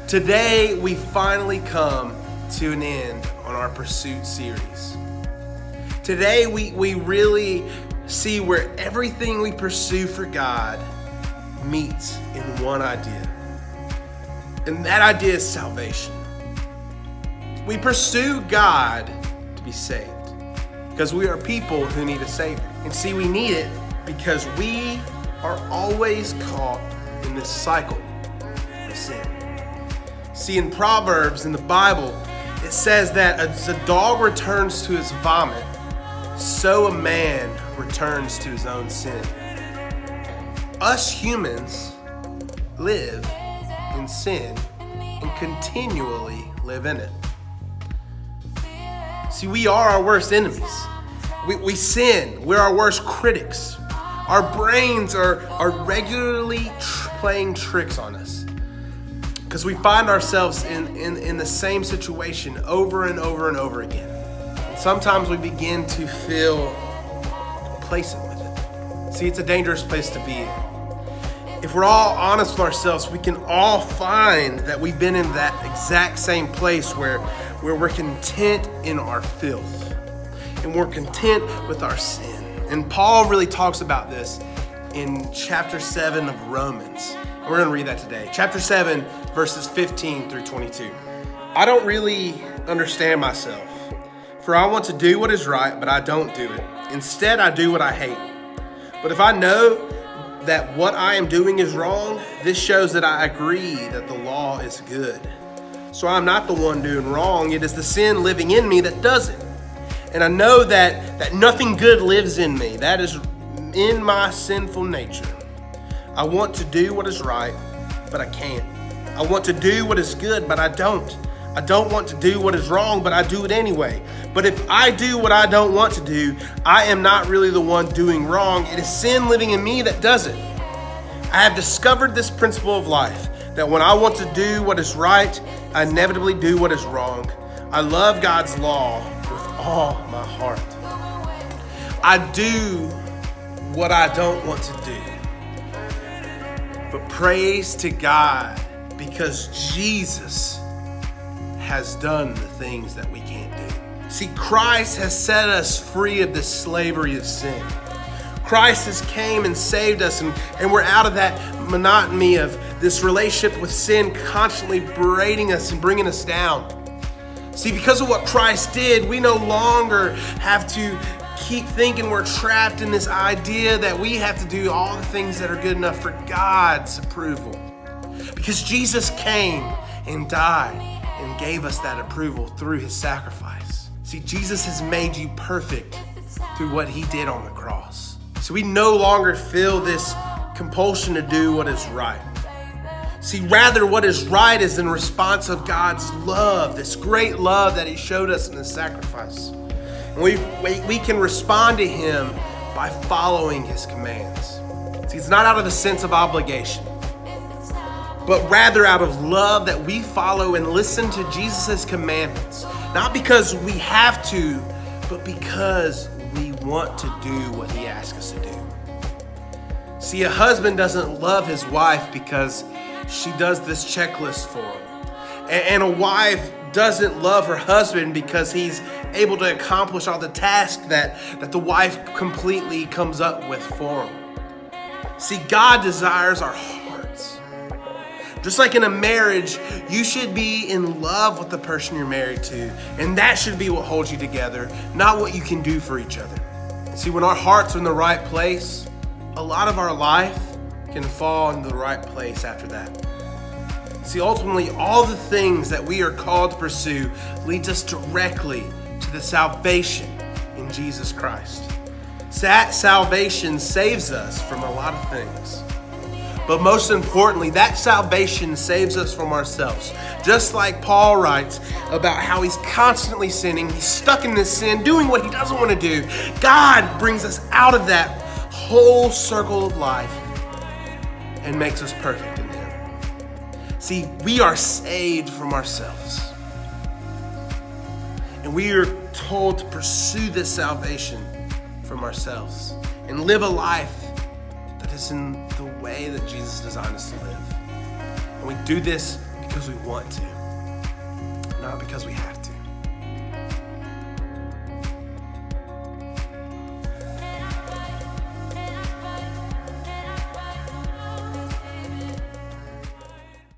Today, we finally come to an end on our Pursuit series. Today, we really see where everything we pursue for God meets in one idea. And that idea is salvation. We pursue God to be saved because we are people who need a Savior. And see, we need it because we are always caught in this cycle of sin. See, in Proverbs, in the Bible, it says that as a dog returns to his vomit, so a man returns to his own sin. Us humans live in sin and continually live in it. See, we are our worst enemies. We sin. We're our worst critics. Our brains are regularly playing tricks on us because we find ourselves in the same situation over and over and over again. And sometimes we begin to feel complacent with it. See, it's a dangerous place to be in. If we're all honest with ourselves, we can all find that we've been in that exact same place where we're content in our filth and we're content with our sin. And Paul really talks about this in chapter 7 of Romans. And we're going to read that today. Chapter 7, verses 15 through 22. I don't really understand myself, for I want to do what is right, but I don't do it. Instead, I do what I hate. But if I know that what I am doing is wrong, this shows that I agree that the law is good. So I'm not the one doing wrong. It is the sin living in me that does it. And I know that nothing good lives in me. That is in my sinful nature. I want to do what is right, but I can't. I want to do what is good, but I don't. I don't want to do what is wrong, but I do it anyway. But if I do what I don't want to do, I am not really the one doing wrong. It is sin living in me that does it. I have discovered this principle of life, that when I want to do what is right, I inevitably do what is wrong. I love God's law with all my heart. I do what I don't want to do. But praise to God, because Jesus has done the things that we can't do. See, Christ has set us free of the slavery of sin. Christ has came and saved us, and we're out of that monotony of this relationship with sin constantly berating us and bringing us down. See, because of what Christ did, we no longer have to keep thinking we're trapped in this idea that we have to do all the things that are good enough for God's approval. Because Jesus came and died and gave us that approval through his sacrifice. See, Jesus has made you perfect through what he did on the cross. So we no longer feel this compulsion to do what is right. See, rather what is right is in response of God's love, this great love that he showed us in the sacrifice. And we can respond to him by following his commands. See, it's not out of a sense of obligation, but rather out of love that we follow and listen to Jesus' commandments. Not because we have to, but because we want to do what he asks us to do. See, a husband doesn't love his wife because she does this checklist for him. And a wife doesn't love her husband because he's able to accomplish all the tasks that the wife completely comes up with for him. See, God desires our hearts. Just like in a marriage, you should be in love with the person you're married to, and that should be what holds you together, not what you can do for each other. See, when our hearts are in the right place, a lot of our life can fall into the right place after that. See, ultimately, all the things that we are called to pursue leads us directly to the salvation in Jesus Christ. That salvation saves us from a lot of things. But most importantly, that salvation saves us from ourselves. Just like Paul writes about how he's constantly sinning, he's stuck in this sin, doing what he doesn't want to do. God brings us out of that whole circle of life and makes us perfect in him. See, we are saved from ourselves. And we are told to pursue this salvation from ourselves and live a life that is in the way that Jesus designed us to live. And we do this because because we want to, not because we have to.